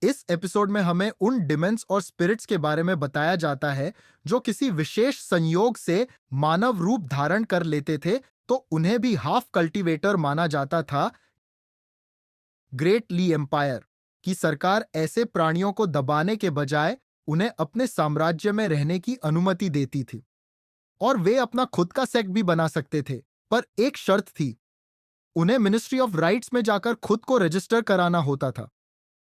इस एपिसोड में हमें उन डिमेंस और स्पिरिट्स के बारे में बताया जाता है जो किसी विशेष संयोग से मानव रूप धारण कर लेते थे, तो उन्हें भी हाफ कल्टीवेटर माना जाता था। ग्रेट ली एम्पायर की सरकार ऐसे प्राणियों को दबाने के बजाय उन्हें अपने साम्राज्य में रहने की अनुमति देती थी और वे अपना खुद का सेक्ट भी बना सकते थे। पर एक शर्त थी, उन्हें मिनिस्ट्री ऑफ राइट्स में जाकर खुद को रजिस्टर कराना होता था।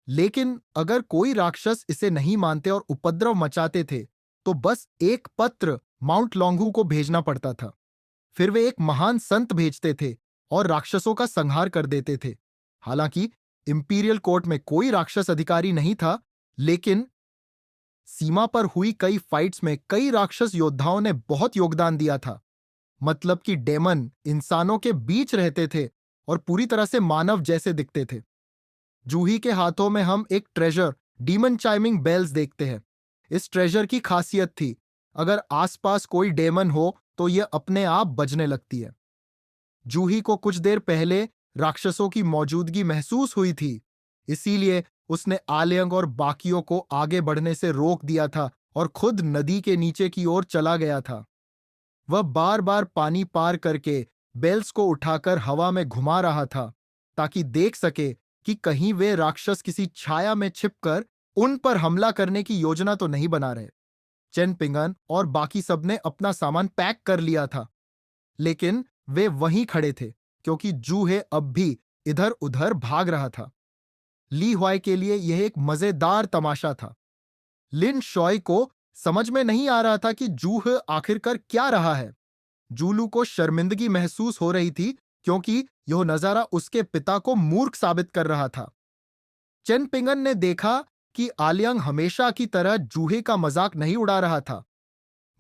लेकिन अगर कोई राक्षस इसे नहीं मानते और उपद्रव मचाते थे, तो बस एक पत्र माउंट लॉन्गू को भेजना पड़ता था। फिर वे एक महान संत भेजते थे और राक्षसों का संहार कर देते थे। हालांकि इंपीरियल कोर्ट में कोई राक्षस अधिकारी नहीं था, लेकिन सीमा पर हुई कई फाइट्स में कई राक्षस योद्धाओं ने बहुत योगदान दिया था। मतलब कि डेमन इंसानों के बीच रहते थे और पूरी तरह से मानव जैसे दिखते थे। जूही के हाथों में हम एक ट्रेजर डीमन चाइमिंग बेल्स देखते हैं। इस ट्रेजर की खासियत थी, अगर आसपास कोई डेमन हो तो यह अपने आप बजने लगती है। जूही को कुछ देर पहले राक्षसों की मौजूदगी महसूस हुई थी, इसीलिए उसने आलियंग और बाकियों को आगे बढ़ने से रोक दिया था और खुद नदी के नीचे की ओर चला गया था। वह बार बार पानी पार करके बेल्स को उठाकर हवा में घुमा रहा था, ताकि देख सके कि कहीं वे राक्षस किसी छाया में छिपकर उन पर हमला करने की योजना तो नहीं बना रहे। चेन पिंगन और बाकी सबने अपना सामान पैक कर लिया था, लेकिन वे वहीं खड़े थे क्योंकि जूहे अब भी इधर उधर भाग रहा था। ली हुआई के लिए यह एक मजेदार तमाशा था। लिन शॉय को समझ में नहीं आ रहा था कि जूह आखिरकार क्या रहा है। जूलू को शर्मिंदगी महसूस हो रही थी क्योंकि यह नजारा उसके पिता को मूर्ख साबित कर रहा था। चेन पिंगन ने देखा कि आलियांग हमेशा की तरह जूहे का मजाक नहीं उड़ा रहा था,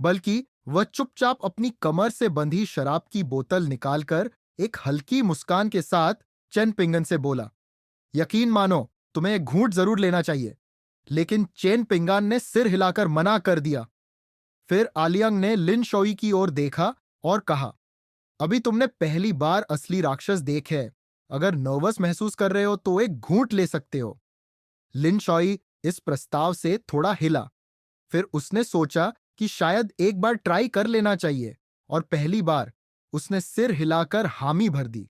बल्कि वह चुपचाप अपनी कमर से बंधी शराब की बोतल निकालकर एक हल्की मुस्कान के साथ चेन पिंगन से बोला, यकीन मानो तुम्हें एक घूंट जरूर लेना चाहिए। लेकिन चेन पिंगान ने सिर हिलाकर मना कर दिया। फिर आलियांग ने लिन शोई की ओर देखा और कहा, अभी तुमने पहली बार असली राक्षस देखे हैं। अगर नर्वस महसूस कर रहे हो तो एक घूंट ले सकते हो। लिन शॉई इस प्रस्ताव से थोड़ा हिला। फिर उसने सोचा कि शायद एक बार ट्राई कर लेना चाहिए, और पहली बार उसने सिर हिलाकर हामी भर दी।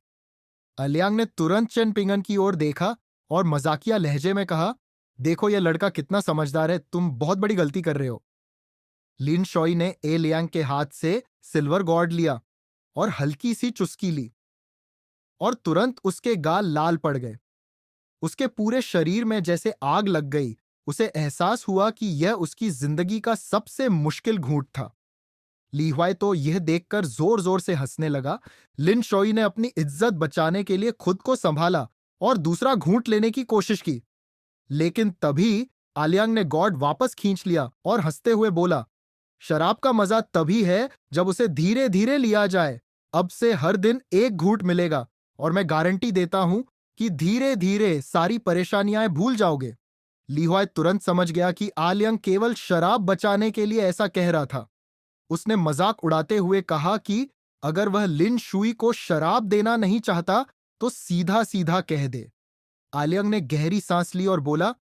अलियांग ने तुरंत चेन पिंगन की ओर देखा और मजाकिया लहजे में कहा, देखो यह लड़का कितना समझदार है, तुम बहुत बड़ी गलती कर रहे हो। लिन शॉई ने ए लियांग के हाथ से सिल्वर गॉर्ड लिया और हल्की सी चुस्की ली, और तुरंत उसके गाल लाल पड़ गए। उसके पूरे शरीर में जैसे आग लग गई। उसे एहसास हुआ कि यह उसकी जिंदगी का सबसे मुश्किल घूंट था। ली हुआई तो यह देखकर जोर जोर से हंसने लगा। लिन शोई ने अपनी इज्जत बचाने के लिए खुद को संभाला और दूसरा घूंट लेने की कोशिश की, लेकिन तभी आलियांग ने गॉर्ड वापस खींच लिया और हंसते हुए बोला, शराब का मजा तभी है जब उसे धीरे धीरे लिया जाए। अब से हर दिन एक घूंट मिलेगा और मैं गारंटी देता हूं कि धीरे धीरे सारी परेशानियां भूल जाओगे। ली हुआई तुरंत समझ गया कि आलियांग केवल शराब बचाने के लिए ऐसा कह रहा था। उसने मजाक उड़ाते हुए कहा कि अगर वह लिन शुई को शराब देना नहीं चाहता तो सीधा सीधा कह दे। आलियांग ने गहरी सांस ली और बोला,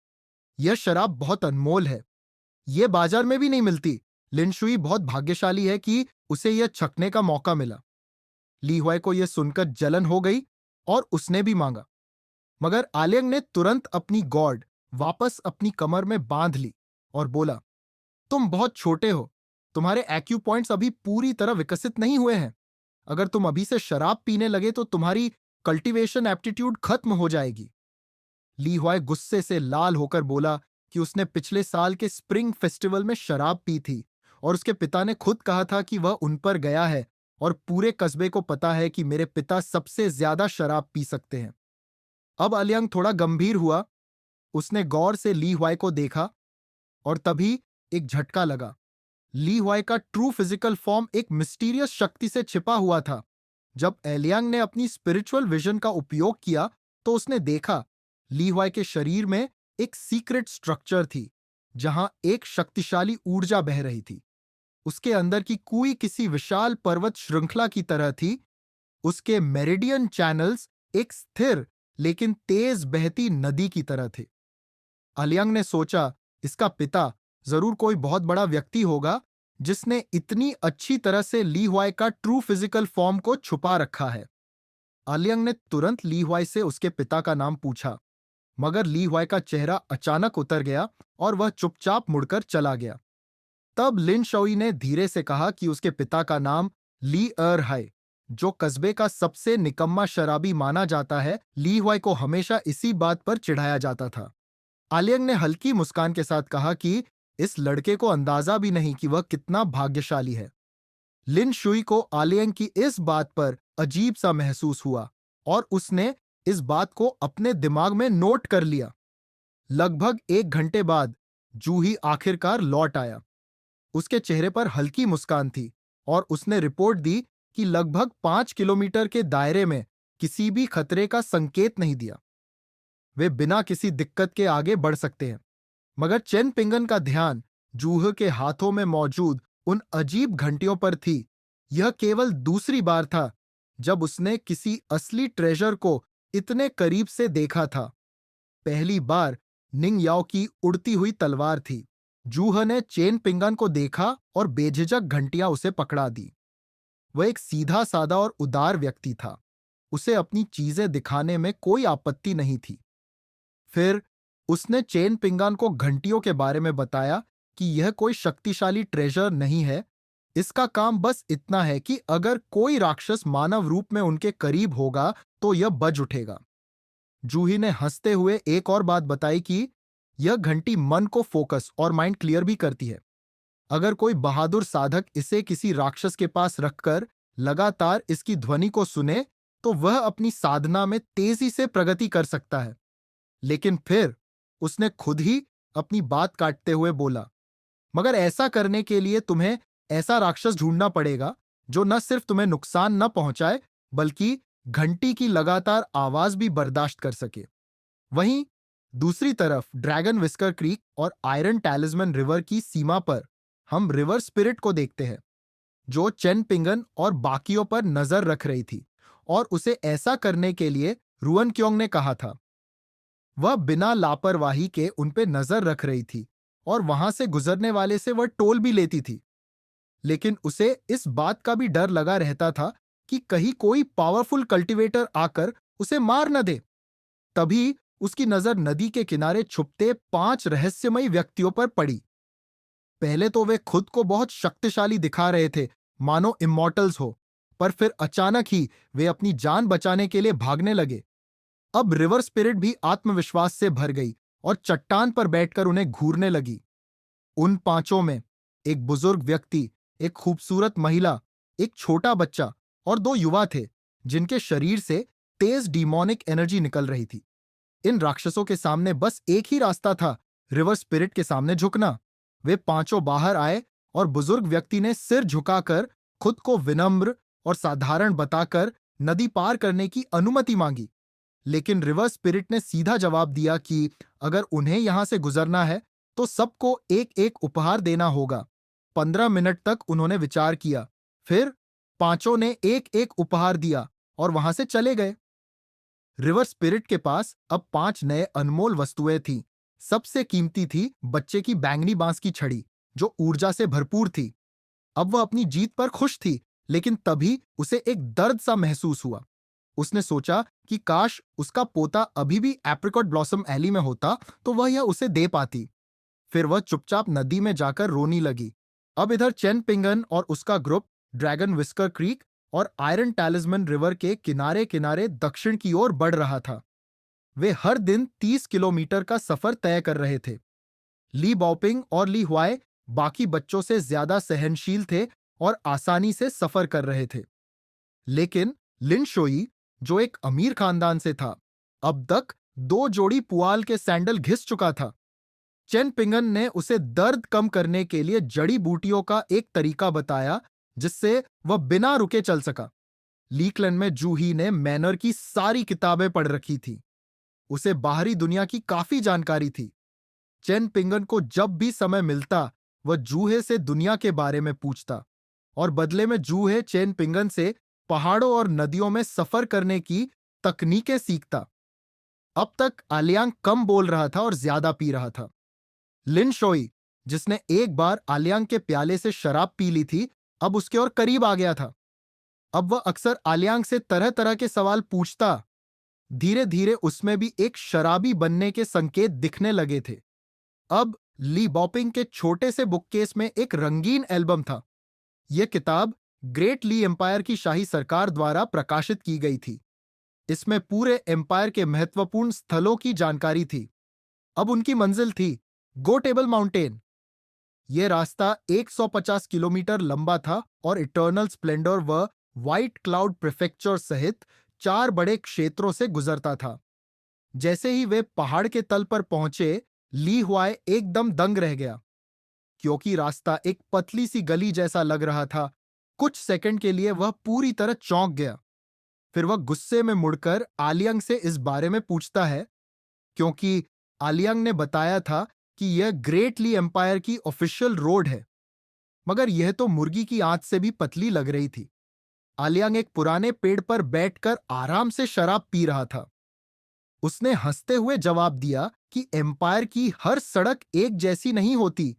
यह शराब बहुत अनमोल है, यह बाजार में भी नहीं मिलती। लिन शुई बहुत भाग्यशाली है कि उसे यह छकने का मौका मिला। ली हुआई को यह सुनकर जलन हो गई और उसने भी मांगा, मगर आलियांग ने तुरंत अपनी गॉर्ड वापस अपनी कमर में बांध ली और बोला, तुम बहुत छोटे हो, तुम्हारे एक्यू पॉइंट्स अभी पूरी तरह विकसित नहीं हुए हैं। अगर तुम अभी से शराब पीने लगे तो तुम्हारी कल्टीवेशन एप्टीट्यूड खत्म हो जाएगी। ली हुआई गुस्से से लाल होकर बोला कि उसने पिछले साल के स्प्रिंग फेस्टिवल में शराब पी थी और उसके पिता ने खुद कहा था कि वह उन पर गया है, और पूरे कस्बे को पता है कि मेरे पिता सबसे ज्यादा शराब पी सकते हैं। अब अलियांग थोड़ा गंभीर हुआ। उसने गौर से ली हुआई को देखा और तभी एक झटका लगा। ली हुआई का ट्रू फिजिकल फॉर्म एक मिस्टीरियस शक्ति से छिपा हुआ था। जब एलियांग ने अपनी स्पिरिचुअल विजन का उपयोग किया तो उसने देखा ली हुआई के शरीर में एक सीक्रेट स्ट्रक्चर थी, जहां एक शक्तिशाली ऊर्जा बह रही थी। उसके अंदर की कुई किसी विशाल पर्वत श्रृंखला की तरह थी। उसके मेरिडियन चैनल्स एक स्थिर लेकिन तेज बहती नदी की तरह थे। अलियांग ने सोचा, इसका पिता जरूर कोई बहुत बड़ा व्यक्ति होगा जिसने इतनी अच्छी तरह से ली हुआई का ट्रू फिजिकल फॉर्म को छुपा रखा है। अलियांग ने तुरंत ली हुआई से उसके पिता का नाम पूछा, मगर ली हुआई का चेहरा अचानक उतर गया और वह चुपचाप मुड़कर चला गया। तब लिन शोई ने धीरे से कहा कि उसके पिता का नाम ली एर है, जो कस्बे का सबसे निकम्मा शराबी माना जाता है। ली हुआई को हमेशा इसी बात पर चिढ़ाया जाता था। आलियांग ने हल्की मुस्कान के साथ कहा कि इस लड़के को अंदाजा भी नहीं कि वह कितना भाग्यशाली है। लिन शुई को आलियांग की इस बात पर अजीब सा महसूस हुआ और उसने इस बात को अपने दिमाग में नोट कर लिया। लगभग 1 घंटे बाद जूही आखिरकार लौट आया। उसके चेहरे पर हल्की मुस्कान थी और उसने रिपोर्ट दी कि लगभग 5 किलोमीटर के दायरे में किसी भी खतरे का संकेत नहीं दिया। वे बिना किसी दिक्कत के आगे बढ़ सकते हैं। मगर चेन पिंगन का ध्यान जूह के हाथों में मौजूद उन अजीब घंटियों पर थी। यह केवल दूसरी बार था जब उसने किसी असली ट्रेजर को इतने करीब से देखा था। पहली बार निंग याओ की उड़ती हुई तलवार थी। जूह ने चेन पिंगन को देखा और बेझिझक घंटियां उसे पकड़ा दी। वह एक सीधा साधा और उदार व्यक्ति था। उसे अपनी चीजें दिखाने में कोई आपत्ति नहीं थी। फिर उसने चेन पिंगान को घंटियों के बारे में बताया कि यह कोई शक्तिशाली ट्रेजर नहीं है। इसका काम बस इतना है कि अगर कोई राक्षस मानव रूप में उनके करीब होगा तो यह बज उठेगा। जूही ने हंसते हुए एक और बात बताई कि यह घंटी मन को फोकस और माइंड क्लियर भी करती है। अगर कोई बहादुर साधक इसे किसी राक्षस के पास रखकर लगातार इसकी ध्वनि को सुने तो वह अपनी साधना में तेजी से प्रगति कर सकता है। लेकिन फिर उसने खुद ही अपनी बात काटते हुए बोला, मगर ऐसा करने के लिए तुम्हें ऐसा राक्षस ढूंढना पड़ेगा जो न सिर्फ तुम्हें नुकसान न पहुंचाए बल्कि घंटी की लगातार आवाज भी बर्दाश्त कर सके। वहीं दूसरी तरफ ड्रैगन विस्कर क्रीक और आयरन टैलिस्मैन रिवर की सीमा पर हम रिवर स्पिरिट को देखते हैं, जो चेन पिंगन और बाकियों पर नजर रख रही थी और उसे ऐसा करने के लिए रुअन क्योंग ने कहा था। वह बिना लापरवाही के उन पे नजर रख रही थी और वहां से गुजरने वाले से वह टोल भी लेती थी। लेकिन उसे इस बात का भी डर लगा रहता था कि कहीं कोई पावरफुल कल्टीवेटर आकर उसे मार न दे। तभी उसकी नजर नदी के किनारे छुपते 5 रहस्यमयी व्यक्तियों पर पड़ी। पहले तो वे खुद को बहुत शक्तिशाली दिखा रहे थे, मानो इमॉर्टल्स हो, पर फिर अचानक ही वे अपनी जान बचाने के लिए भागने लगे। अब रिवर स्पिरिट भी आत्मविश्वास से भर गई और चट्टान पर बैठकर उन्हें घूरने लगी। उन 5 में एक बुजुर्ग व्यक्ति, एक खूबसूरत महिला, एक छोटा बच्चा और 2 युवा थे जिनके शरीर से तेज डीमोनिक एनर्जी निकल रही थी। इन राक्षसों के सामने बस एक ही रास्ता था, रिवर स्पिरिट के सामने झुकना। वे 5 बाहर आए और बुजुर्ग व्यक्ति ने सिर झुकाकर खुद को विनम्र और साधारण बताकर नदी पार करने की अनुमति मांगी। लेकिन रिवर स्पिरिट ने सीधा जवाब दिया कि अगर उन्हें यहां से गुजरना है तो सबको एक एक उपहार देना होगा। 15 मिनट तक उन्होंने विचार किया, फिर 5 ने एक एक उपहार दिया और वहां से चले गए। रिवर स्पिरिट के पास अब 5 नए अनमोल वस्तुएं थीं। सबसे कीमती थी बच्चे की बैंगनी बांस की छड़ी, जो ऊर्जा से भरपूर थी। अब वह अपनी जीत पर खुश थी, लेकिन तभी उसे एक दर्द सा महसूस हुआ। उसने सोचा कि काश उसका पोता अभी भी एप्रिकॉट ब्लॉसम एली में होता तो वह यह उसे दे पाती। फिर वह चुपचाप नदी में जाकर रोने लगी। अब इधर चेन पिंगन और उसका ग्रुप ड्रैगन विस्कर क्रीक और आयरन टैलिस्मैन रिवर के किनारे किनारे दक्षिण की ओर बढ़ रहा था। वे हर दिन 30 किलोमीटर का सफर तय कर रहे थे। ली बाओपिंग और ली हुआई बाकी बच्चों से ज्यादा सहनशील थे और आसानी से सफर कर रहे थे। लेकिन लिन शोई, जो एक अमीर खानदान से था, अब तक 2 जोड़ी पुआल के सैंडल घिस चुका था। चेन पिंगन ने उसे दर्द कम करने के लिए जड़ी बूटियों का एक तरीका बताया जिससे वह बिना रुके चल सका। लीकलन में जूही ने मैनर की सारी किताबें पढ़ रखी थी। उसे बाहरी दुनिया की काफी जानकारी थी। चेन पिंगन को जब भी समय मिलता वह जूहे से दुनिया के बारे में पूछता और बदले में जूहे चेन पिंगन से पहाड़ों और नदियों में सफर करने की तकनीकें सीखता। अब तक आलियांग कम बोल रहा था और ज्यादा पी रहा था। लिन शोई, जिसने एक बार आलियांग के प्याले से शराब पी ली थी, अब उसके और करीब आ गया था। अब वह अक्सर आलियांग से तरह तरह के सवाल पूछता। धीरे धीरे उसमें भी एक शराबी बनने के संकेत दिखने लगे थे। अब ली बॉपिंग के छोटे से बुककेस में एक रंगीन एल्बम था। यह किताब ग्रेट ली एम्पायर की शाही सरकार द्वारा प्रकाशित की गई थी। इसमें पूरे एम्पायर के महत्वपूर्ण स्थलों की जानकारी थी। अब उनकी मंजिल थी गो टेबल माउंटेन। यह रास्ता 150 किलोमीटर लंबा था और इटर्नल स्प्लेंडर व व्हाइट क्लाउड प्रीफेक्चर सहित 4 बड़े क्षेत्रों से गुजरता था। जैसे ही वे पहाड़ के तल पर पहुंचे, ली हुआए एकदम दंग रह गया, क्योंकि रास्ता एक पतली सी गली जैसा लग रहा था। कुछ सेकंड के लिए वह पूरी तरह चौंक गया। फिर वह गुस्से में मुड़कर आलियांग से इस बारे में पूछता है, क्योंकि आलियांग ने बताया था कि यह ग्रेट ली एम्पायर की ऑफिशियल रोड है। मगर यह तो मुर्गी की आंत से भी पतली लग रही थी। आलियांग एक पुराने पेड़ पर बैठकर आराम से शराब पी रहा था। उसने हंसते हुए जवाब दिया कि एम्पायर की हर सड़क एक जैसी नहीं होती।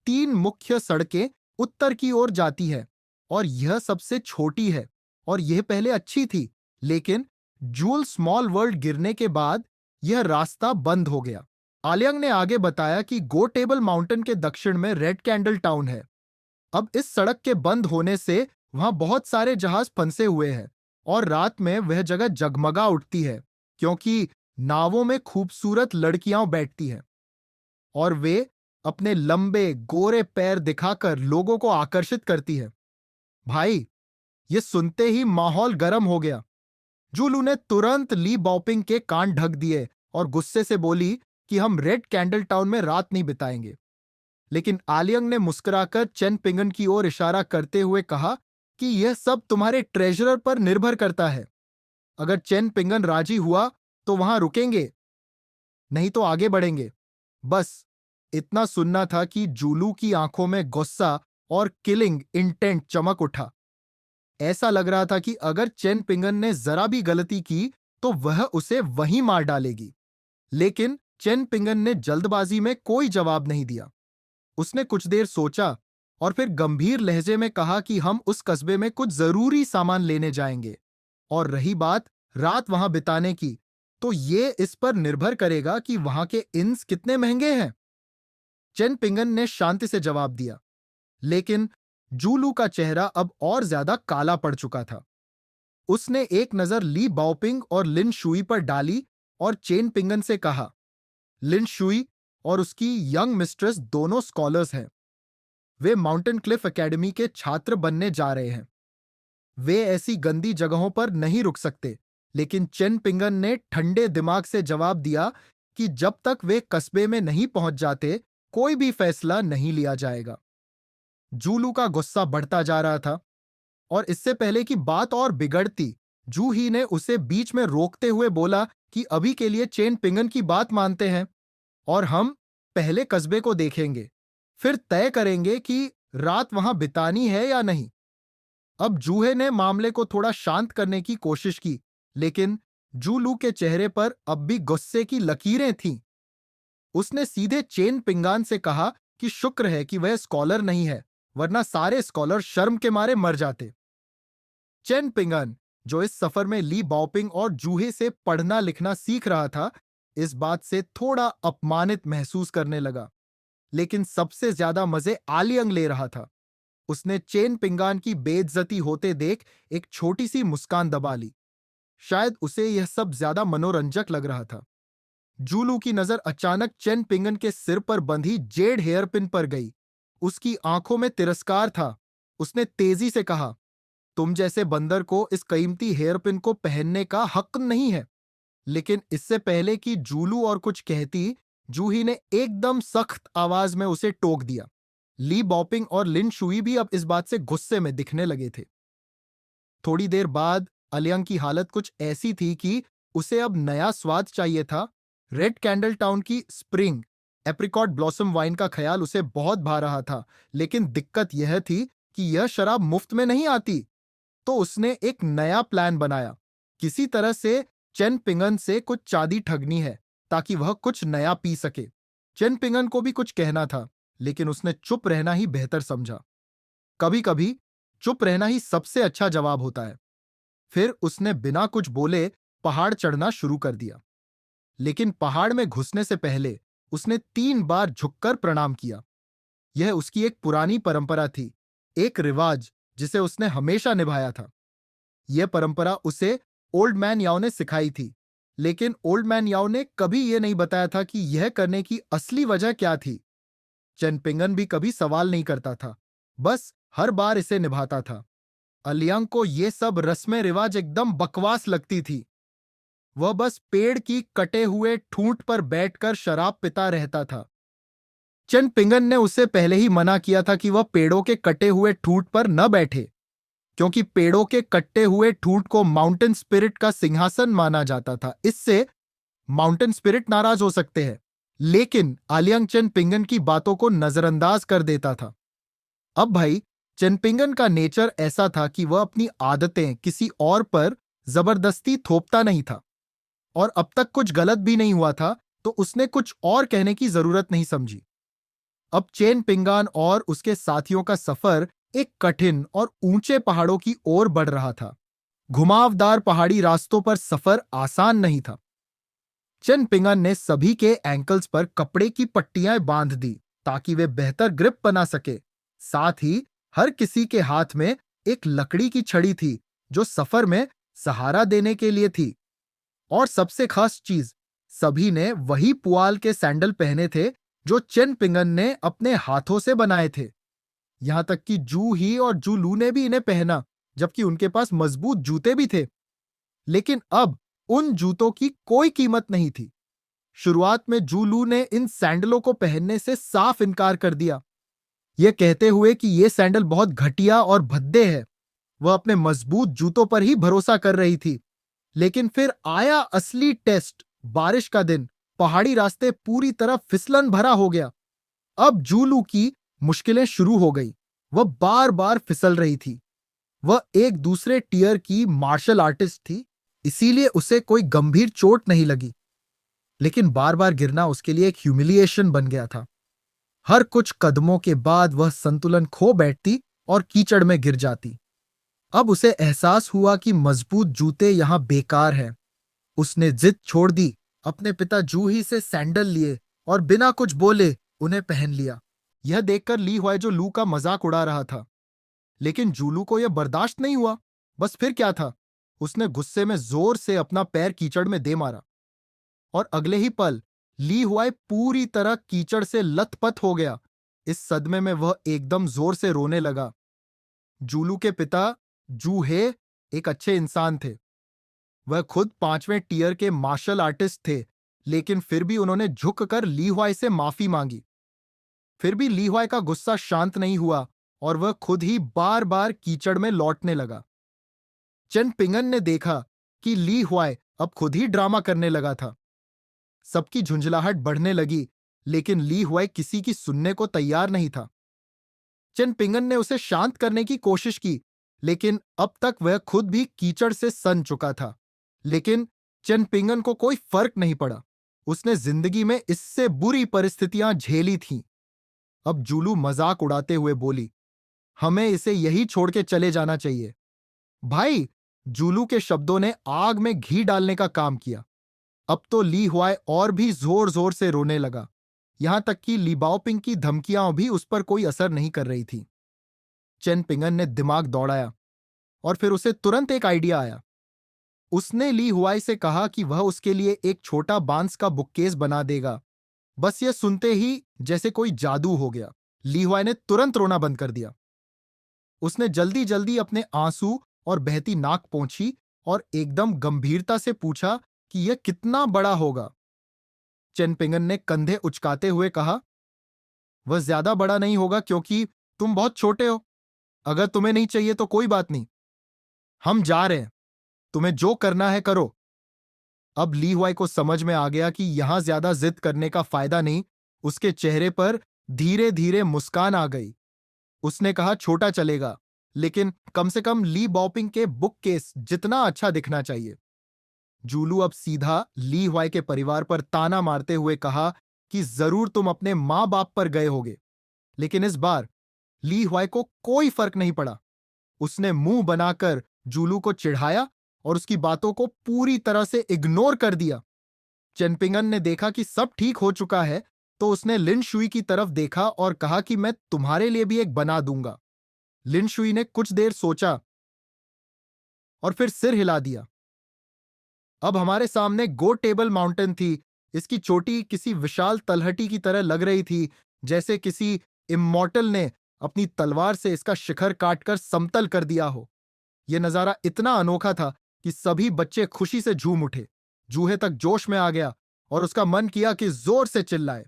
3 मुख्य सड़कें उत्तर की ओर जाती है और यह सबसे छोटी है, और यह पहले अच्छी थी, लेकिन जूल स्मॉल वर्ल्ड गिरने के बाद यह रास्ता बंद हो गया। आलियांग ने आगे बताया कि गो टेबल माउंटेन के दक्षिण में रेड कैंडल टाउन है। अब इस सड़क के बंद होने से वहां बहुत सारे जहाज फंसे हुए हैं और रात में वह जगह जगमगा उठती है, क्योंकि नावों में खूबसूरत लड़कियां बैठती हैं और वे अपने लंबे गोरे पैर दिखाकर लोगों को आकर्षित करती है। भाई, ये सुनते ही माहौल गर्म हो गया। जूलू ने तुरंत ली बॉपिंग के कान ढक दिए और गुस्से से बोली कि हम रेड कैंडल टाउन में रात नहीं बिताएंगे। लेकिन आलियांग ने मुस्कुराकर चेन पिंगन की ओर इशारा करते हुए कहा कि यह सब तुम्हारे ट्रेजरर पर निर्भर करता है। अगर चेन पिंगन राजी हुआ तो वहां रुकेंगे, नहीं तो आगे बढ़ेंगे। बस इतना सुनना था कि जूलू की आंखों में गुस्सा और किलिंग इंटेंट चमक उठा। ऐसा लग रहा था कि अगर चेन पिंगन ने जरा भी गलती की तो वह उसे वहीं मार डालेगी। लेकिन चेन पिंगन ने जल्दबाजी में कोई जवाब नहीं दिया। उसने कुछ देर सोचा और फिर गंभीर लहजे में कहा कि हम उस कस्बे में कुछ जरूरी सामान लेने जाएंगे, और रही बात रात वहां बिताने की, तो ये इस पर निर्भर करेगा कि वहां के इन्स कितने महंगे हैं। चेन पिंगन ने शांति से जवाब दिया, लेकिन जूलू का चेहरा अब और ज्यादा काला पड़ चुका था। उसने एक नजर ली बाओपिंग और लिन शुई पर डाली और चेन पिंगन से कहा, लिन शुई और उसकी यंग मिस्ट्रेस दोनों स्कॉलर्स हैं। वे माउंटेन क्लिफ एकेडमी के छात्र बनने जा रहे हैं। वे ऐसी गंदी जगहों पर नहीं रुक सकते। लेकिन चेन पिंगन ने ठंडे दिमाग से जवाब दिया कि जब तक वे कस्बे में नहीं पहुंच जाते, कोई भी फैसला नहीं लिया जाएगा। जूलू का गुस्सा बढ़ता जा रहा था और इससे पहले कि बात और बिगड़ती, जू ही ने उसे बीच में रोकते हुए बोला कि अभी के लिए चेन पिंगन की बात मानते हैं और हम पहले कस्बे को देखेंगे, फिर तय करेंगे कि रात वहां बितानी है या नहीं। अब जूहे ने मामले को थोड़ा शांत करने की कोशिश की, लेकिन जूलू के चेहरे पर अब भी गुस्से की लकीरें थीं। उसने सीधे चेन पिंगान से कहा कि शुक्र है कि वह स्कॉलर नहीं है, वरना सारे स्कॉलर शर्म के मारे मर जाते। चेन पिंगन, जो इस सफर में ली बाओपिंग और जूहे से पढ़ना लिखना सीख रहा था, इस बात से थोड़ा अपमानित महसूस करने लगा। लेकिन सबसे ज्यादा मजे आलियांग ले रहा था। उसने चेन पिंगान की बेइज्जती होते देख एक छोटी सी मुस्कान दबा ली। शायद उसे यह सब ज्यादा मनोरंजक लग रहा था। जूलू की नजर अचानक चेन पिंगन के सिर पर बंधी जेड हेयरपिन पर गई। उसकी आंखों में तिरस्कार था। उसने तेजी से कहा, तुम जैसे बंदर को इस कीमती हेयरपिन को पहनने का हक नहीं है। लेकिन इससे पहले कि जूलू और कुछ कहती, जूही ने एकदम सख्त आवाज में उसे टोक दिया। ली बॉपिंग और लिन शुई भी अब इस बात से गुस्से में दिखने लगे थे। थोड़ी देर बाद अलियांग की हालत कुछ ऐसी थी कि उसे अब नया स्वाद चाहिए था। रेड कैंडल टाउन की स्प्रिंग एप्रिकॉट ब्लॉसम वाइन का ख्याल उसे बहुत भा रहा था, लेकिन दिक्कत यह थी कि यह शराब मुफ्त में नहीं आती। तो उसने एक नया प्लान बनाया। किसी तरह से चेन पिंगन से कुछ चांदी ठगनी है ताकि वह कुछ नया पी सके। चेन पिंगन को भी कुछ कहना था, लेकिन उसने चुप रहना ही बेहतर समझा। कभी कभी चुप रहना ही सबसे अच्छा जवाब होता है। फिर उसने बिना कुछ बोले पहाड़ चढ़ना शुरू कर दिया। लेकिन पहाड़ में घुसने से पहले उसने 3 बार झुककर प्रणाम किया। यह उसकी एक पुरानी परंपरा थी, एक रिवाज जिसे उसने हमेशा निभाया था। यह परंपरा उसे ओल्ड मैन याओ ने सिखाई थी, लेकिन ओल्ड मैन याओ ने कभी यह नहीं बताया था कि यह करने की असली वजह क्या थी। चेन पिंगन भी कभी सवाल नहीं करता था, बस हर बार इसे निभाता था। अलियांग को ये सब रस्में रिवाज एकदम बकवास लगती थी। वह बस पेड़ की कटे हुए ठूंठ पर बैठकर शराब पीता रहता था। चेन पिंगन ने उसे पहले ही मना किया था कि वह पेड़ों के कटे हुए ठूंठ पर न बैठे, क्योंकि पेड़ों के कटे हुए ठूंठ को माउंटेन स्पिरिट का सिंहासन माना जाता था। इससे माउंटेन स्पिरिट नाराज हो सकते हैं। लेकिन आलियांग चेन पिंगन की बातों को नजरअंदाज कर देता था। अब भाई, चेन पिंगन का नेचर ऐसा था कि वह अपनी आदतें किसी और पर जबरदस्ती थोपता नहीं था, और अब तक कुछ गलत भी नहीं हुआ था, तो उसने कुछ और कहने की जरूरत नहीं समझी। अब चेन पिंगान और उसके साथियों का सफर एक कठिन और ऊंचे पहाड़ों की ओर बढ़ रहा था। घुमावदार पहाड़ी रास्तों पर सफर आसान नहीं था। चेन पिंगान ने सभी के एंकल्स पर कपड़े की पट्टियां बांध दी ताकि वे बेहतर ग्रिप बना सके। साथ ही हर किसी के हाथ में एक लकड़ी की छड़ी थी, जो सफर में सहारा देने के लिए थी। और सबसे खास चीज, सभी ने वही पुआल के सैंडल पहने थे जो चेन पिंगन ने अपने हाथों से बनाए थे। यहां तक कि जू ही और जू लू ने भी इन्हें पहना, जबकि उनके पास मजबूत जूते भी थे। लेकिन अब उन जूतों की कोई कीमत नहीं थी। शुरुआत में जू लू ने इन सैंडलों को पहनने से साफ इनकार कर दिया, यह कहते हुए कि ये सैंडल बहुत घटिया और भद्दे हैं। वह अपने मजबूत जूतों पर ही भरोसा कर रही थी। लेकिन फिर आया असली टेस्ट। बारिश का दिन, पहाड़ी रास्ते पूरी तरह फिसलन भरा हो गया। अब जूलू की मुश्किलें शुरू हो गई। वह बार बार फिसल रही थी। वह एक दूसरे टियर की मार्शल आर्टिस्ट थी, इसीलिए उसे कोई गंभीर चोट नहीं लगी। लेकिन बार बार गिरना उसके लिए एक ह्यूमिलिएशन बन गया था। हर कुछ कदमों के बाद वह संतुलन खो बैठती और कीचड़ में गिर जाती। अब उसे एहसास हुआ कि मजबूत जूते यहां बेकार हैं। उसने जिद छोड़ दी, अपने पिता जूही से सैंडल लिए और बिना कुछ बोले उन्हें पहन लिया। यह देखकर ली हुआई जो लू का मजाक उड़ा रहा था, लेकिन जूलू को यह बर्दाश्त नहीं हुआ। बस फिर क्या था, उसने गुस्से में जोर से अपना पैर कीचड़ में दे मारा, और अगले ही पल ली हुआई पूरी तरह कीचड़ से लथपथ हो गया। इस सदमे में वह एकदम जोर से रोने लगा। जूलू के पिता जूहे एक अच्छे इंसान थे। वह खुद 5वें टियर के मार्शल आर्टिस्ट थे, लेकिन फिर भी उन्होंने झुककर ली हुआई से माफी मांगी। फिर भी ली हुआई का गुस्सा शांत नहीं हुआ और वह खुद ही बार बार कीचड़ में लौटने लगा। चेन पिंगन ने देखा कि ली हुआई अब खुद ही ड्रामा करने लगा था। सबकी झुंझलाहट बढ़ने लगी, लेकिन ली हुआई किसी की सुनने को तैयार नहीं था। चेन पिंगन ने उसे शांत करने की कोशिश की, लेकिन अब तक वह खुद भी कीचड़ से सन चुका था। लेकिन चेन पिंगन को कोई फर्क नहीं पड़ा। उसने जिंदगी में इससे बुरी परिस्थितियां झेली थीं। अब जूलू मजाक उड़ाते हुए बोली, हमें इसे यही छोड़ के चले जाना चाहिए। भाई, जूलू के शब्दों ने आग में घी डालने का काम किया। अब तो ली हुआई और भी जोर जोर से रोने लगा। यहां तक कि ली बाओपिंग की धमकियां भी उस पर कोई असर नहीं कर रही थी। चेन पिंगन ने दिमाग दौड़ाया और फिर उसे तुरंत एक आइडिया आया। उसने ली हुआई से कहा कि वह उसके लिए एक छोटा बांस का बुक्केस बना देगा। बस यह सुनते ही जैसे कोई जादू हो गया। ली हुआई ने तुरंत रोना बंद कर दिया। उसने जल्दी जल्दी अपने आंसू और बहती नाक पोंछी और एकदम गंभीरता से पूछा कि यह कितना बड़ा होगा। चेन पिंगन ने कंधे उचकाते हुए कहा, वह ज्यादा बड़ा नहीं होगा क्योंकि तुम बहुत छोटे हो। अगर तुम्हें नहीं चाहिए तो कोई बात नहीं, हम जा रहे हैं। तुम्हें जो करना है करो। अब ली हुआई को समझ में आ गया कि यहां ज्यादा जिद करने का फायदा नहीं। उसके चेहरे पर धीरे धीरे मुस्कान आ गई। उसने कहा, छोटा चलेगा, लेकिन कम से कम ली बॉपिंग के बुक केस जितना अच्छा दिखना चाहिए। जूलू अब सीधा ली हुआई के परिवार पर ताना मारते हुए कहा कि जरूर तुम अपने मां बाप पर गए होगे। लेकिन इस बार ली हुआई को कोई फर्क नहीं पड़ा। उसने मुंह बनाकर जूलू को चिढ़ाया और उसकी बातों को पूरी तरह से इग्नोर कर दिया। चेनपिंगन ने देखा कि सब ठीक हो चुका है, तो उसने लिन शुई की तरफ देखा और कहा कि मैं तुम्हारे लिए भी एक बना दूंगा। लिन शुई ने कुछ देर सोचा और फिर सिर हिला दिया। अब हमारे सामने गो टेबल माउंटेन थी। इसकी चोटी किसी विशाल तलहटी की तरह लग रही थी, जैसे किसी इमॉर्टल ने अपनी तलवार से इसका शिखर काटकर समतल कर दिया हो। यह नजारा इतना अनोखा था कि सभी बच्चे खुशी से झूम उठे। जूहे तक जोश में आ गया और उसका मन किया कि जोर से चिल्लाए।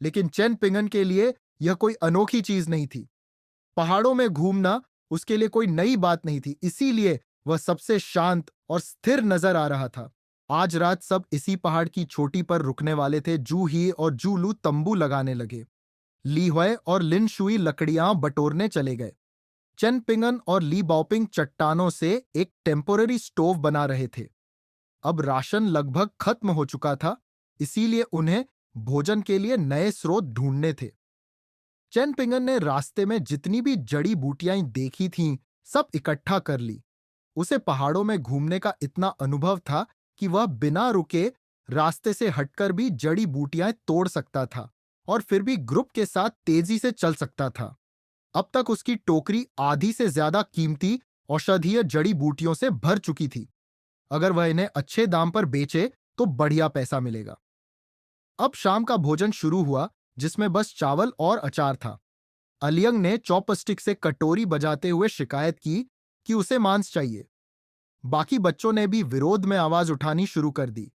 लेकिन चेन पिंगन के लिए यह कोई अनोखी चीज नहीं थी। पहाड़ों में घूमना उसके लिए कोई नई बात नहीं थी, इसीलिए वह सबसे शांत और स्थिर नजर आ रहा था। आज रात सब इसी पहाड़ की चोटी पर रुकने वाले थे। जू ही और जू लू तंबू लगाने लगे। ली हुए और लिन शुई लकड़ियां बटोरने चले गए। चेन पिंगन और ली बाओपिंग चट्टानों से एक टेम्पोररी स्टोव बना रहे थे। अब राशन लगभग खत्म हो चुका था, इसीलिए उन्हें भोजन के लिए नए स्रोत ढूंढने थे। चेन पिंगन ने रास्ते में जितनी भी जड़ी बूटियां देखी थीं, सब इकट्ठा कर ली। उसे पहाड़ों में घूमने का इतना अनुभव था कि वह बिना रुके रास्ते से हटकर भी जड़ी बूटियां तोड़ सकता था और फिर भी ग्रुप के साथ तेजी से चल सकता था। अब तक उसकी टोकरी आधी से ज्यादा कीमती औषधीय जड़ी बूटियों से भर चुकी थी। अगर वह इन्हें अच्छे दाम पर बेचे तो बढ़िया पैसा मिलेगा। अब शाम का भोजन शुरू हुआ, जिसमें बस चावल और अचार था। अलियंग ने चॉपस्टिक से कटोरी बजाते हुए शिकायत की कि उसे मांस चाहिए। बाकी बच्चों ने भी विरोध में आवाज उठानी शुरू कर दी।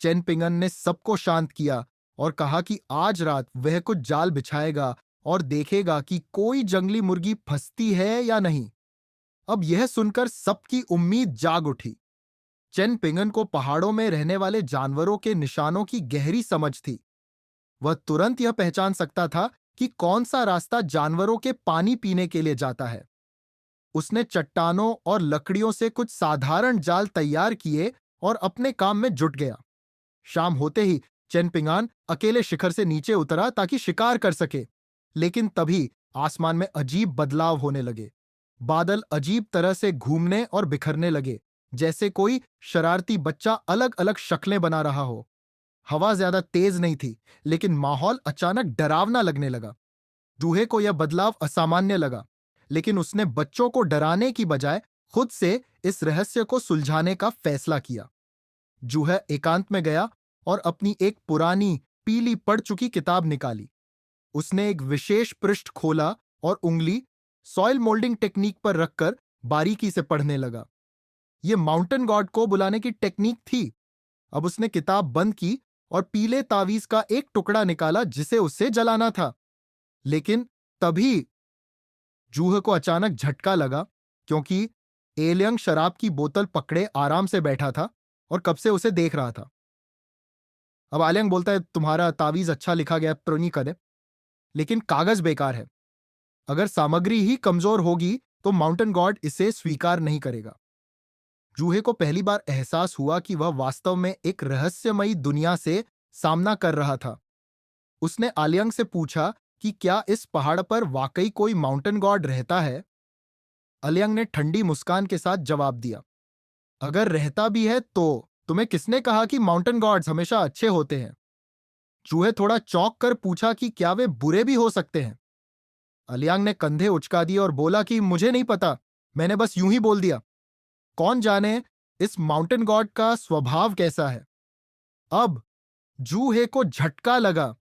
चेन पिंगन ने सबको शांत किया और कहा कि आज रात वह कुछ जाल बिछाएगा और देखेगा कि कोई जंगली मुर्गी फंसती है या नहीं। अब यह सुनकर सबकी उम्मीद जाग उठी। चेन पिंगन को पहाड़ों में रहने वाले जानवरों के निशानों की गहरी समझ थी। वह तुरंत यह पहचान सकता था कि कौन सा रास्ता जानवरों के पानी पीने के लिए जाता है। उसने चट्टानों और लकड़ियों से कुछ साधारण जाल तैयार किए और अपने काम में जुट गया। शाम होते ही चेन पिंगान अकेले शिखर से नीचे उतरा ताकि शिकार कर सके। लेकिन तभी आसमान में अजीब बदलाव होने लगे। बादल अजीब तरह से घूमने और बिखरने लगे, जैसे कोई शरारती बच्चा अलग अलग शक्लें बना रहा हो। हवा ज्यादा तेज नहीं थी, लेकिन माहौल अचानक डरावना लगने लगा। जूहे को यह बदलाव असामान्य लगा, लेकिन उसने बच्चों को डराने की बजाय खुद से इस रहस्य को सुलझाने का फैसला किया। जूहा एकांत में गया और अपनी एक पुरानी पीली पड़ चुकी किताब निकाली। उसने एक विशेष पृष्ठ खोला और उंगली सॉइल मोल्डिंग टेक्निक पर रखकर बारीकी से पढ़ने लगा। यह माउंटेन गॉड को बुलाने की टेक्निक थी। अब उसने किताब बंद की और पीले तावीज का एक टुकड़ा निकाला जिसे उसे जलाना था। लेकिन तभी जूहे को अचानक झटका लगा, क्योंकि एलियंग शराब की बोतल पकड़े आराम से बैठा था और कब से उसे देख रहा था। अब आलियंग बोलता है, तुम्हारा तावीज अच्छा लिखा गया प्रोनी करे, लेकिन कागज बेकार है। अगर सामग्री ही कमजोर होगी तो माउंटेन गॉड इसे स्वीकार नहीं करेगा। जूहे को पहली बार एहसास हुआ कि वह वास्तव में एक रहस्यमयी दुनिया से सामना कर रहा था। उसने आलियंग से पूछा कि क्या इस पहाड़ पर वाकई कोई माउंटेन गॉड रहता है। आलियंग ने ठंडी मुस्कान के साथ जवाब दिया, अगर रहता भी है तो तुम्हें किसने कहा कि माउंटेन गॉड्स हमेशा अच्छे होते हैं। जूहे थोड़ा चौंक कर पूछा कि क्या वे बुरे भी हो सकते हैं। अलियांग ने कंधे उचका दिए और बोला कि मुझे नहीं पता, मैंने बस यूं ही बोल दिया। कौन जाने इस माउंटेन गॉड का स्वभाव कैसा है। अब जूहे को झटका लगा,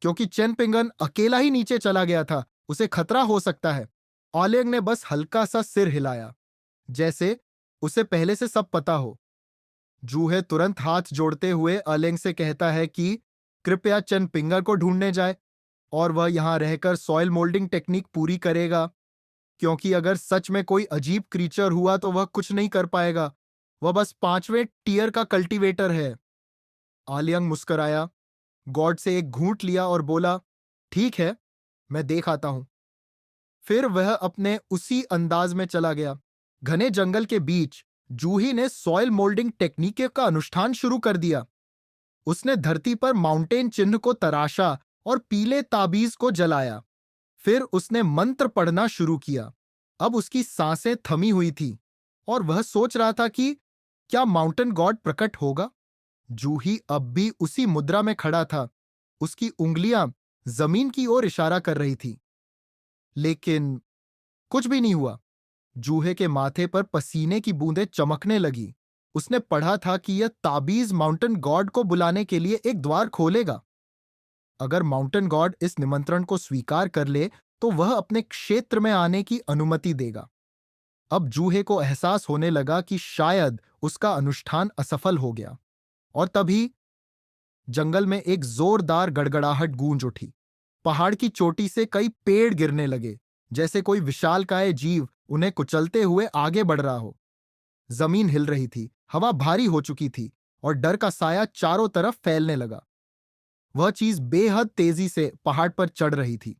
क्योंकि चेन पिंगन अकेला ही नीचे चला गया था। उसे खतरा हो सकता है। ऑलियंग ने बस हल्का सा सिर हिलाया, जैसे उसे पहले से सब पता हो। जूहे तुरंत हाथ जोड़ते हुए ऑलियंग से कहता है कि कृपया चेन पिंगर को ढूंढने जाए और वह यहां रहकर सॉइल मोल्डिंग टेक्निक पूरी करेगा, क्योंकि अगर सच में कोई अजीब क्रीचर हुआ तो वह कुछ नहीं कर पाएगा। वह बस 5वें टीयर का कल्टीवेटर है। आलियंग मुस्कराया, गॉड से एक घूंट लिया और बोला, ठीक है, मैं देख आता हूं। फिर वह अपने उसी अंदाज में चला गया। घने जंगल के बीच जूही ने सॉइल मोल्डिंग टेक्निक का अनुष्ठान शुरू कर दिया। उसने धरती पर माउंटेन चिन्ह को तराशा और पीले ताबीज को जलाया। फिर उसने मंत्र पढ़ना शुरू किया। अब उसकी सांसें थमी हुई थी और वह सोच रहा था कि क्या माउंटेन गॉड प्रकट होगा। जूही अब भी उसी मुद्रा में खड़ा था। उसकी उंगलियां जमीन की ओर इशारा कर रही थी, लेकिन कुछ भी नहीं हुआ। जूहे के माथे पर पसीने की बूंदें चमकने लगी। उसने पढ़ा था कि यह ताबीज माउंटेन गॉड को बुलाने के लिए एक द्वार खोलेगा। अगर माउंटेन गॉड इस निमंत्रण को स्वीकार कर ले तो वह अपने क्षेत्र में आने की अनुमति देगा। अब जूहे को एहसास होने लगा कि शायद उसका अनुष्ठान असफल हो गया। और तभी जंगल में एक जोरदार गड़गड़ाहट गूंज उठी। पहाड़ की चोटी से कई पेड़ गिरने लगे, जैसे कोई विशालकाय जीव उन्हें कुचलते हुए आगे बढ़ रहा हो। जमीन हिल रही थी, हवा भारी हो चुकी थी और डर का साया चारों तरफ फैलने लगा। वह चीज बेहद तेजी से पहाड़ पर चढ़ रही थी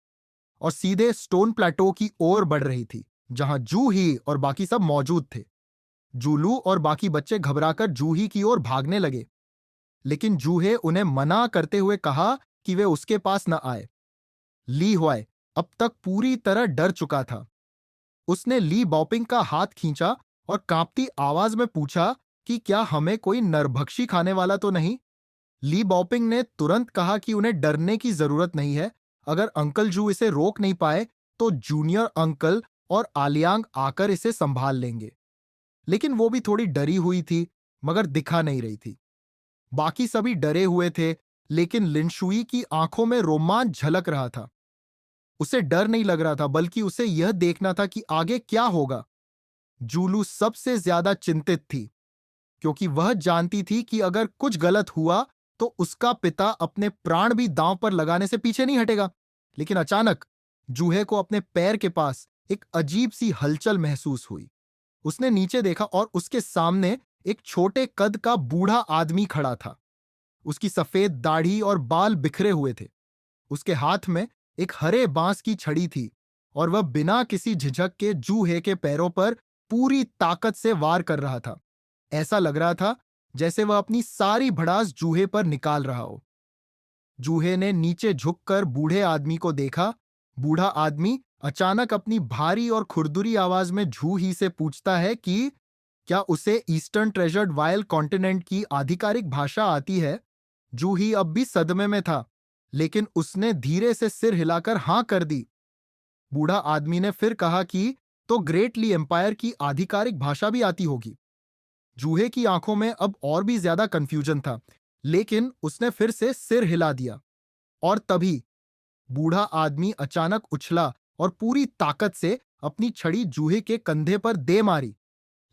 और सीधे स्टोन प्लेटो की ओर बढ़ रही थी, जहां जूही और बाकी सब मौजूद थे। जूलू और बाकी बच्चे घबराकर जूही की ओर भागने लगे, लेकिन जूहे उन्हें मना करते हुए कहा कि वे उसके पास न आए। ली हुआय अब तक पूरी तरह डर चुका था। उसने ली बॉपिंग का हाथ खींचा और कांपती आवाज में पूछा कि क्या हमें कोई नरभक्षी खाने वाला तो नहीं। ली बॉपिंग ने तुरंत कहा कि उन्हें डरने की जरूरत नहीं है। अगर अंकल जू इसे रोक नहीं पाए तो जूनियर अंकल और आलियांग आकर इसे संभाल लेंगे। लेकिन वो भी थोड़ी डरी हुई थी, मगर दिखा नहीं रही थी। बाकी सभी डरे हुए थे, लेकिन लिनशुई की आंखों में रोमांच झलक रहा था। उसे डर नहीं लग रहा था, बल्कि उसे यह देखना था कि आगे क्या होगा। जूलू सबसे ज्यादा चिंतित थी, क्योंकि वह जानती थी कि अगर कुछ गलत हुआ तो उसका पिता अपने प्राण भी दांव पर लगाने से पीछे नहीं हटेगा। लेकिन अचानक जूहे को अपने पैर के पास एक अजीब सी हलचल महसूस हुई। उसने नीचे देखा और उसके सामने एक छोटे कद का बूढ़ा आदमी खड़ा था। उसकी सफेद दाढ़ी और बाल बिखरे हुए थे। उसके हाथ में एक हरे बांस की छड़ी थी और वह बिना किसी झिझक के जूहे के पैरों पर पूरी ताकत से वार कर रहा था। ऐसा लग रहा था जैसे वह अपनी सारी भड़ास जूहे पर निकाल रहा हो। जूहे ने नीचे झुककर बूढ़े आदमी को देखा। बूढ़ा आदमी अचानक अपनी भारी और खुरदुरी आवाज में जूही से पूछता है कि क्या उसे ईस्टर्न ट्रेजर्ड वाइल्ड कॉन्टिनेंट की आधिकारिक भाषा आती है। जूही अब भी सदमे में था, लेकिन उसने धीरे से सिर हिलाकर हां कर दी। बूढ़ा आदमी ने फिर कहा कि तो ग्रेट ली एम्पायर की आधिकारिक भाषा भी आती होगी। जूहे की आंखों में अब और भी ज्यादा कंफ्यूजन था, लेकिन उसने फिर से सिर हिला दिया। और तभी बूढ़ा आदमी अचानक उछला और पूरी ताकत से अपनी छड़ी जूहे के कंधे पर दे मारी।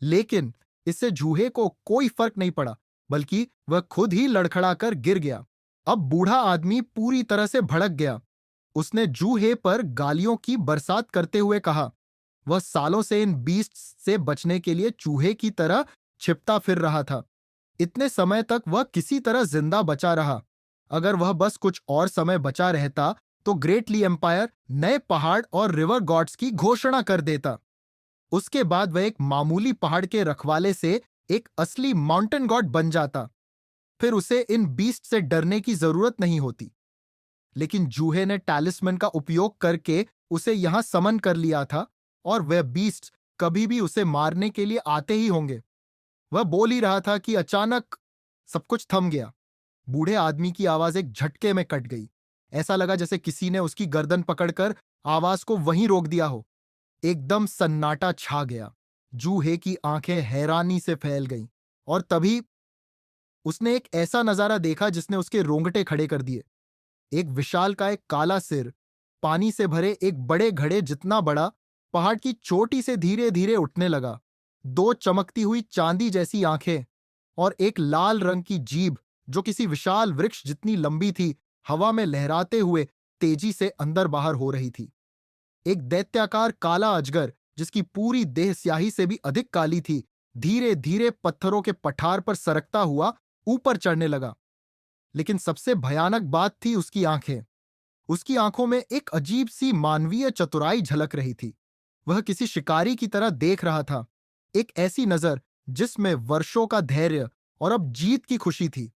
लेकिन इससे जूहे को कोई फर्क नहीं पड़ा, बल्कि वह खुद ही लड़खड़ाकर गिर गया। अब बूढ़ा आदमी पूरी तरह से भड़क गया। उसने जूहे पर गालियों की बरसात करते हुए कहा। वह सालों से इन बीस्ट से बचने के लिए चूहे की तरह छिपता फिर रहा था। इतने समय तक वह किसी तरह जिंदा बचा रहा। अगर वह बस कुछ और समय बचा रहता तो ग्रेट ली एम्पायर नए पहाड़ और रिवर गॉड्स की घोषणा कर देता। उसके बाद वह एक मामूली पहाड़ के रखवाले से एक असली माउंटेन गॉड बन जाता। फिर उसे इन बीस्ट से डरने की जरूरत नहीं होती। लेकिन जूहे ने टैलिस्मैन का उपयोग करके उसे यहां समन कर लिया था और वह बीस्ट कभी भी उसे मारने के लिए आते ही होंगे। वह बोल ही रहा था कि अचानक सब कुछ थम गया। बूढ़े आदमी की आवाज एक झटके में कट गई। ऐसा लगा जैसे किसी ने उसकी गर्दन पकड़कर आवाज को वहीं रोक दिया हो। एकदम सन्नाटा छा गया। जूहे की आंखें हैरानी से फैल गईं और तभी उसने एक ऐसा नजारा देखा जिसने उसके रोंगटे खड़े कर दिए। एक विशालकाय काला सिर, पानी से भरे एक बड़े घड़े जितना बड़ा, पहाड़ की चोटी से धीरे धीरे उठने लगा। दो चमकती हुई चांदी जैसी आंखें और एक लाल रंग की जीभ जो किसी विशाल वृक्ष जितनी लंबी थी, हवा में लहराते हुए तेजी से अंदर बाहर हो रही थी। एक दैत्याकार काला अजगर जिसकी पूरी देह स्याही से भी अधिक काली थी, धीरे धीरे पत्थरों के पठार पर सरकता हुआ ऊपर चढ़ने लगा। लेकिन सबसे भयानक बात थी उसकी आंखें। उसकी आंखों में एक अजीब सी मानवीय चतुराई झलक रही थी। वह किसी शिकारी की तरह देख रहा था। एक ऐसी नजर जिसमें वर्षों का धैर्य और अब जीत की खुशी थी।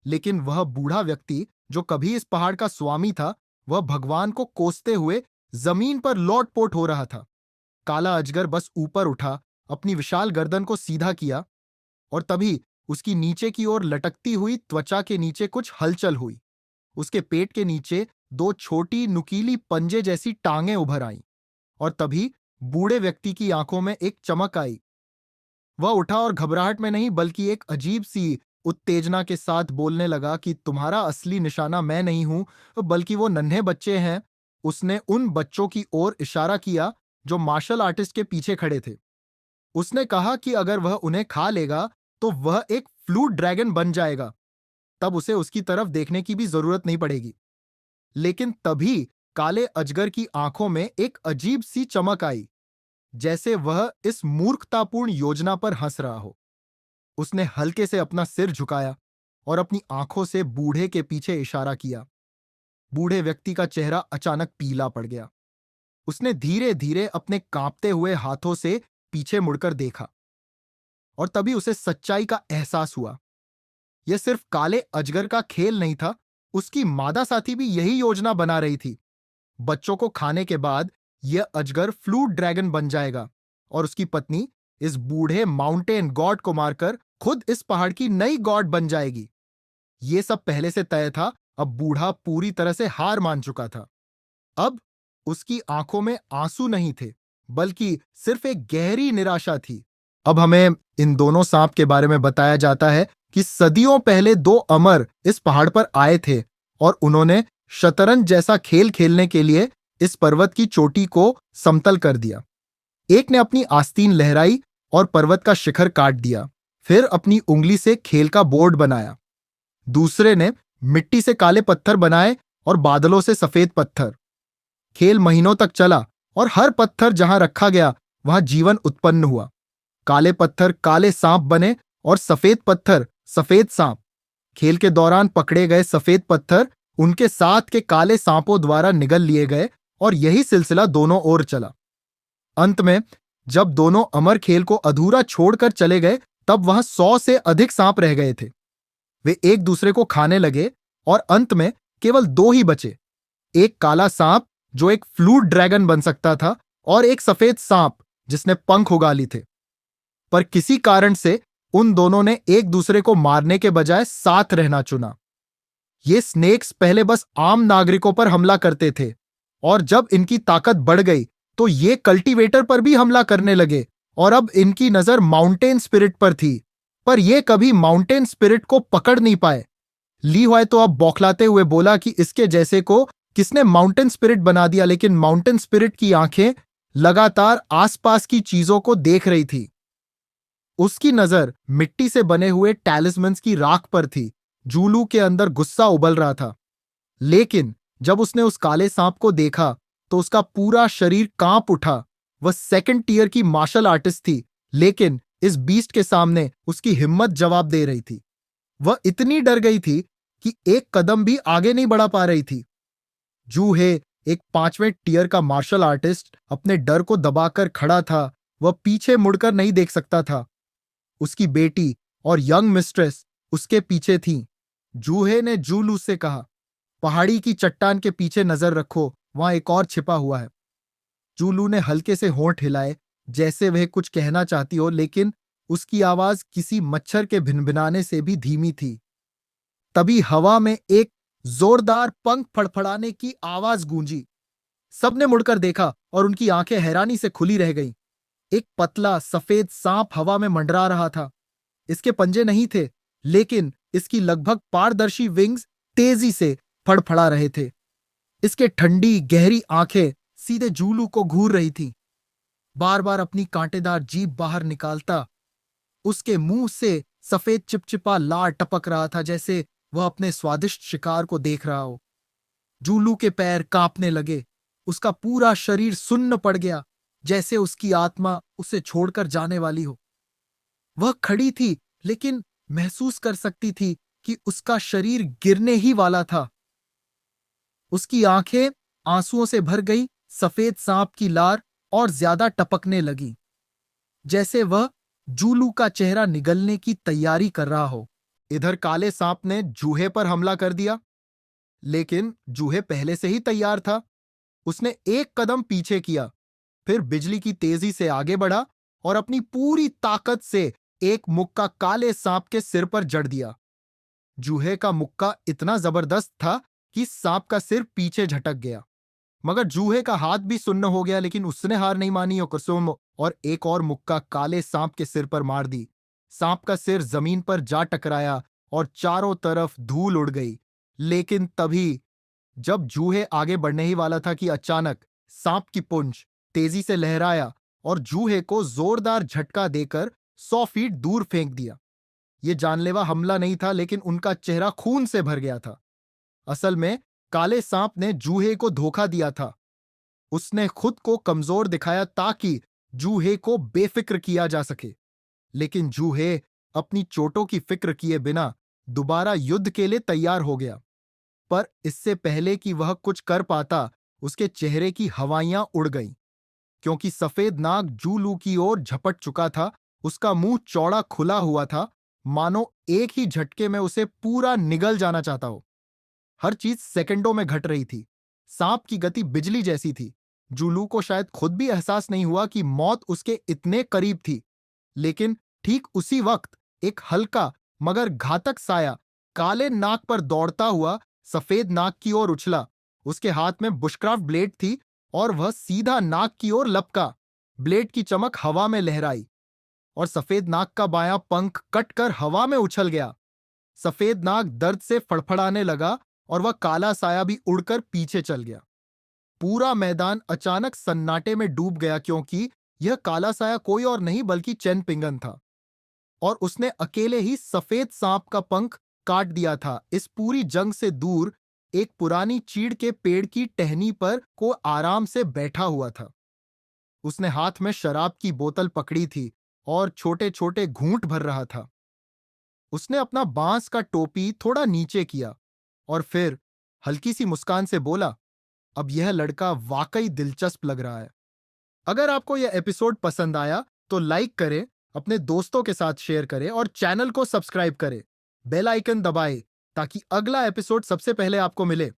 लेकिन वह बूढ़ा व्यक्ति जो कभी इस पहाड़ का स्वामी था, वह भगवान को कोसते हुए जमीन पर लौट-पोट हो रहा था। काला अजगर बस ऊपर उठा, अपनी विशाल गर्दन को सीधा किया और तभी उसकी नीचे की ओर लटकती हुई त्वचा के नीचे कुछ हलचल हुई। उसके पेट के नीचे दो छोटी नुकीली पंजे जैसी टांगें उभर आईं और तभी बूढ़े व्यक्ति की आंखों में एक चमक आई। वह उठा और घबराहट में नहीं बल्कि एक अजीब सी उत्तेजना के साथ बोलने लगा कि तुम्हारा असली निशाना मैं नहीं हूं, बल्कि वो नन्हे बच्चे हैं। उसने उन बच्चों की ओर इशारा किया जो मार्शल आर्टिस्ट के पीछे खड़े थे। उसने कहा कि अगर वह उन्हें खा लेगा तो वह एक फ्लूट ड्रैगन बन जाएगा, तब उसे उसकी तरफ देखने की भी जरूरत नहीं पड़ेगी। लेकिन तभी काले अजगर की आंखों में एक अजीब सी चमक आई, जैसे वह इस मूर्खतापूर्ण योजना पर हंस रहा हो। उसने हल्के से अपना सिर झुकाया और अपनी आंखों से बूढ़े के पीछे इशारा किया। बूढ़े व्यक्ति का चेहरा अचानक पीला पड़ गया। उसने धीरे धीरे अपने कांपते हुए हाथों से पीछे मुड़कर देखा और तभी उसे सच्चाई का एहसास हुआ। यह सिर्फ काले अजगर का खेल नहीं था, उसकी मादा साथी भी यही योजना बना रही थी। बच्चों को खाने के बाद यह अजगर फ्लूट ड्रैगन बन जाएगा और उसकी पत्नी इस बूढ़े माउंटेन गॉड को मारकर खुद इस पहाड़ की नई गॉड बन जाएगी। यह सब पहले से तय था। अब बूढ़ा पूरी तरह से हार मान चुका था। अब उसकी आंखों में आंसू नहीं थे, बल्कि सिर्फ एक गहरी निराशा थी। अब हमें इन दोनों सांप के बारे में बताया जाता है कि सदियों पहले दो अमर इस पहाड़ पर आए थे और उन्होंने शतरंज जैसा खेल खेलने के लिए इस पर्वत की चोटी को समतल कर दिया। एक ने अपनी आस्तीन लहराई और पर्वत का शिखर काट दिया, फिर अपनी उंगली से खेल का बोर्ड बनाया। दूसरे ने मिट्टी से काले पत्थर बनाए और बादलों से सफेद पत्थर। खेल महीनों तक चला और हर पत्थर जहां रखा गया वहां जीवन उत्पन्न हुआ। काले पत्थर काले सांप बने और सफेद पत्थर सफेद सांप। खेल के दौरान पकड़े गए सफेद पत्थर उनके साथ के काले सांपों द्वारा निगल लिए गए और यही सिलसिला दोनों ओर चला। अंत में जब दोनों अमर खेल को अधूरा छोड़कर चले गए, तब वहां 100 से अधिक सांप रह गए थे। वे एक दूसरे को खाने लगे और अंत में केवल दो ही बचे, एक काला सांप जो एक फ्लूट ड्रैगन बन सकता था और एक सफेद सांप जिसने पंख उगा ली थे। पर किसी कारण से उन दोनों ने एक दूसरे को मारने के बजाय साथ रहना चुना। ये स्नेक्स पहले बस आम नागरिकों पर हमला करते थे और जब इनकी ताकत बढ़ गई तो ये कल्टीवेटर पर भी हमला करने लगे और अब इनकी नजर माउंटेन स्पिरिट पर थी, पर ये कभी माउंटेन स्पिरिट को पकड़ नहीं पाए। ली हुआ तो अब बौखलाते हुए बोला कि इसके जैसे को किसने माउंटेन स्पिरिट बना दिया, लेकिन माउंटेन स्पिरिट की आंखें लगातार आसपास की चीजों को देख रही थी। उसकी नजर मिट्टी से बने हुए टैलिस्मन्स की राख पर थी। जूलू के अंदर गुस्सा उबल रहा था, लेकिन जब उसने उस काले सांप को देखा तो उसका पूरा शरीर कांप उठा। वह सेकंड टीयर की मार्शल आर्टिस्ट थी, लेकिन इस बीस्ट के सामने उसकी हिम्मत जवाब दे रही थी। वह इतनी डर गई थी कि एक कदम भी आगे नहीं बढ़ा पा रही थी। जूहे, एक 5वें टीयर का मार्शल आर्टिस्ट, अपने डर को दबाकर खड़ा था। वह पीछे मुड़कर नहीं देख सकता था। उसकी बेटी और यंग मिस्ट्रेस उसके पीछे थीं। जूहे ने जूलू से कहा, पहाड़ी की चट्टान के पीछे नजर रखो, वहां एक और छिपा हुआ है। जूलू ने हल्के से होंठ हिलाए जैसे वह कुछ कहना चाहती हो, लेकिन उसकी आवाज किसी मच्छर के भिनभिनाने से भी धीमी थी। तभी हवा में एक जोरदार पंख फड़फड़ाने की आवाज गूंजी। सबने मुड़कर देखा और उनकी आंखें हैरानी से खुली रह गईं। एक पतला सफेद सांप हवा में मंडरा रहा था। इसके पंजे नहीं थे, लेकिन इसकी लगभग पारदर्शी विंग्स तेजी से फड़फड़ा रहे थे। इसके ठंडी गहरी आंखें सीधे जूलू को घूर रही थीं। बार बार अपनी कांटेदार जीभ बाहर निकालता उसके मुंह से सफेद चिपचिपा लार टपक रहा था, जैसे वह अपने स्वादिष्ट शिकार को देख रहा हो। जूलू के पैर कांपने लगे। उसका पूरा शरीर सुन्न पड़ गया, जैसे उसकी आत्मा उसे छोड़कर जाने वाली हो। वह खड़ी थी, लेकिन महसूस कर सकती थी कि उसका शरीर गिरने ही वाला था। उसकी आंखें आंसुओं से भर गई। सफेद सांप की लार और ज्यादा टपकने लगी, जैसे वह जूलू का चेहरा निगलने की तैयारी कर रहा हो। इधर काले सांप ने जूहे पर हमला कर दिया, लेकिन जूहे पहले से ही तैयार था। उसने एक कदम पीछे किया, फिर बिजली की तेजी से आगे बढ़ा और अपनी पूरी ताकत से एक मुक्का काले सांप के सिर पर जड़ दिया। जूहे का मुक्का इतना जबरदस्त था कि सांप का सिर पीछे झटक गया। मगर जूहे का हाथ भी सुन्न हो गया, लेकिन उसने हार नहीं मानी और कुसुम और एक और मुक्का काले सांप के सिर पर मार दी। सांप का सिर जमीन पर जा टकराया और चारों तरफ धूल उड़ गई। लेकिन तभी जब जूहे आगे बढ़ने ही वाला था कि अचानक सांप की पूंछ तेजी से लहराया और जूहे को जोरदार झटका देकर 100 फीट दूर फेंक दिया। यह जानलेवा हमला नहीं था, लेकिन उनका चेहरा खून से भर गया था। असल में काले सांप ने जूहे को धोखा दिया था। उसने खुद को कमजोर दिखाया ताकि जूहे को बेफिक्र किया जा सके। लेकिन जूहे अपनी चोटों की फिक्र किए बिना दोबारा युद्ध के लिए तैयार हो गया। पर इससे पहले कि वह कुछ कर पाता, उसके चेहरे की हवाइयां उड़ गईं, क्योंकि सफेद नाग जूलू की ओर झपट चुका था। उसका मुंह चौड़ा खुला हुआ था, मानो एक ही झटके में उसे पूरा निगल जाना चाहता हो। हर चीज सेकंडों में घट रही थी। सांप की गति बिजली जैसी थी। जूलू को शायद खुद भी एहसास नहीं हुआ कि मौत उसके इतने करीब थी। लेकिन ठीक उसी वक्त एक हल्का मगर घातक साया काले नाग पर दौड़ता हुआ सफेद नाग की ओर उछला। उसके हाथ में बुशक्राफ्ट ब्लेड थी और वह सीधा नाग की ओर लपका। ब्लेड की चमक हवा में लहराई और सफेद नाग का बायां पंख कटकर हवा में उछल गया। सफेद नाग दर्द से फड़फड़ाने लगा और वह काला साया भी उड़कर पीछे चल गया। पूरा मैदान अचानक सन्नाटे में डूब गया, क्योंकि यह काला साया कोई और नहीं बल्कि चेन पिंगन था और उसने अकेले ही सफेद सांप का पंख काट दिया था। इस पूरी जंग से दूर एक पुरानी चीड़ के पेड़ की टहनी पर को आराम से बैठा हुआ था। उसने हाथ में शराब की बोतल पकड़ी थी और छोटे छोटे घूंट भर रहा था। उसने अपना बांस का टोपी थोड़ा नीचे किया और फिर हल्की सी मुस्कान से बोला, अब यह लड़का वाकई दिलचस्प लग रहा है। अगर आपको यह एपिसोड पसंद आया तो लाइक करें, अपने दोस्तों के साथ शेयर करें और चैनल को सब्सक्राइब करें। बेल आइकन दबाएं ताकि अगला एपिसोड सबसे पहले आपको मिले।